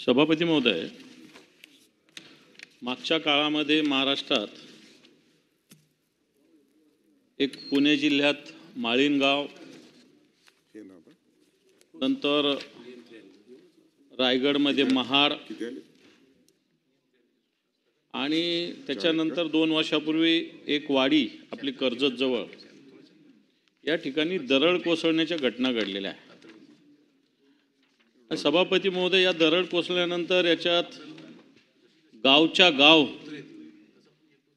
सभापती महोदय, मागच्या काळामध्ये महाराष्ट्रात एक पुणे जिल्ह्यात माळीणगाव, नंतर रायगडमध्ये महाड आणि त्याच्यानंतर 2 वर्षापूर्वी एक वाडी आपली कर्जत जवळ या ठिकाणी दरड कोसळण्याच्या घटना घडलेल्या आहेत। सभापती महोदय, या दरड कोसळल्यानंतर याच्यात गावच्या गाव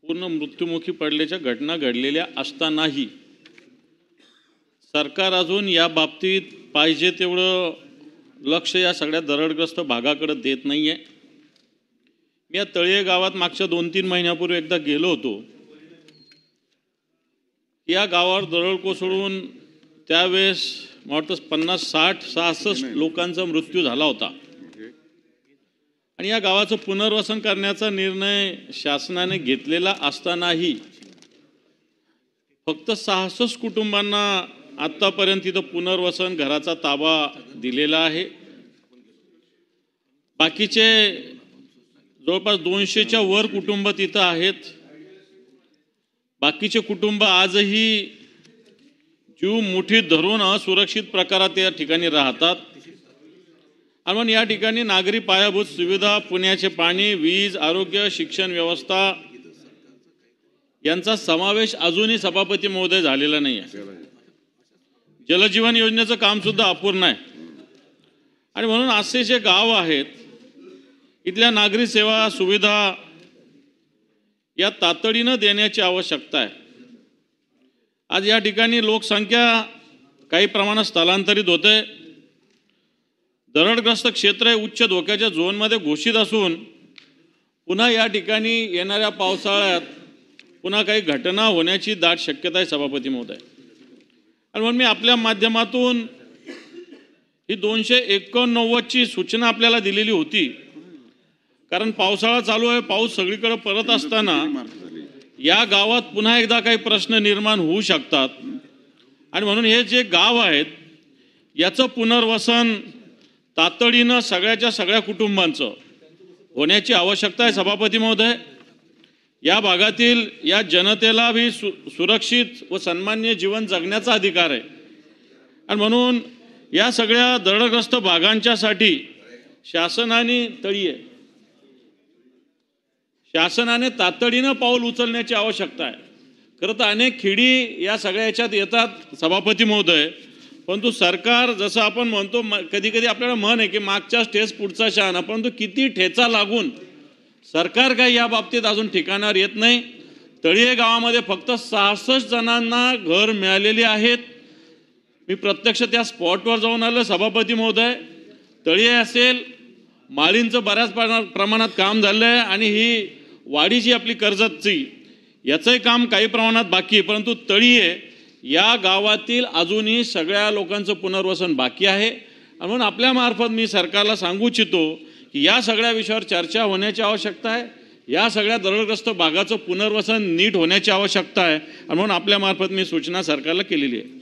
पूर्ण मृत्युमुखी पडल्याच्या घटना घडलेल्या असतानाही सरकार अजून या बाबतीत पाहिजे तेवढं लक्ष या सगळ्या दरडग्रस्त भागाकडे देत नाहीये। मी या तळीये गावात मागच्या 2-3 महिन्यापूर्वी एकदा गेलो होतो। या गावावर दरड कोसळून त्यावेळेस मला वाटतं 50, 60, 66 लोकांचा मृत्यू झाला होता आणि या गावाचं पुनर्वसन करण्याचा निर्णय शासनाने घेतलेला असतानाही फक्त 66 कुटुंबांना आतापर्यंत इथं पुनर्वसन घराचा ताबा दिलेला आहे। बाकीचे जवळपास 200च्या वर कुटुंब तिथं आहेत। बाकीचे कुटुंब आजही जीव मुठीत धरून असुरक्षित प्रकारात या ठिकाणी राहतात आणि म्हणून या ठिकाणी नागरी पायाभूत सुविधा, पुण्याचे पाणी, वीज, आरोग्य, शिक्षण व्यवस्था यांचा समावेश अजूनही सभापती महोदय झालेला नाही आहे। जलजीवन योजनेचं काम सुद्धा अपूर्ण आहे आणि म्हणून असे जे गाव आहेत इथल्या नागरी सेवा सुविधा या तातडीनं देण्याची आवश्यकता आहे। आज या ठिकाणी लोकसंख्या काही प्रमाणात स्थलांतरित होते। दरडग्रस्त क्षेत्र हे उच्च धोक्याच्या झोनमध्ये घोषित असून पुन्हा या ठिकाणी येणाऱ्या पावसाळ्यात पुन्हा काही घटना होण्याची दाट शक्यता आहे सभापती महोदय। आणि म्हणून मी आपल्या माध्यमातून ही 289ची सूचना आपल्याला दिलेली होती, कारण पावसाळा चालू आहे, पाऊस सगळीकडे पडत असताना या गावात पुन्हा एकदा काही प्रश्न निर्माण होऊ शकतात आणि म्हणून हे जे गाव आहेत याचं पुनर्वसन तातडीनं सगळ्याच्या सगळ्या कुटुंबांचं होण्याची आवश्यकता आहे सभापती महोदय। या भागातील या जनतेला भी सुरक्षित व सन्मान्य जीवन जगण्याचा अधिकार आहे आणि म्हणून या सगळ्या दरडग्रस्त भागांच्यासाठी शासनाने तातडीनं पाऊल उचलण्याची आवश्यकता आहे। खरं तर अनेक खेडी या सगळ्या याच्यात येतात सभापती महोदय, परंतु सरकार जसं आपण म्हणतो कधी कधी आपल्याला म्हण आहे की मागच्या ठेच पुढचा शहाणा, परंतु किती ठेचा लागून सरकार काही या बाबतीत अजून ठिकाणावर येत नाही। तळीये गावामध्ये फक्त 66 जणांना घर मिळालेली आहेत। मी प्रत्यक्ष त्या स्पॉटवर जाऊन आलो सभापती महोदय। तळीये असेल, माळींचं बऱ्याच प्रमाणात काम झालं आहे आणि ही वाडी जी आपली कर्जतची याचंही काम काही प्रमाणात बाकी आहे, परंतु तळीये या गावातील अजूनही सगळ्या लोकांचं पुनर्वसन बाकी आहे। म्हणून आपल्या मार्फत मी सरकारला सांगू इच्छितो की या सगळ्या विषयावर चर्चा होण्याची आवश्यकता आहे। या सगळ्या दरडग्रस्त भागाचं पुनर्वसन नीट होण्याची आवश्यकता आहे आणि म्हणून आपल्या मार्फत मी सूचना सरकारला केलेली आहे।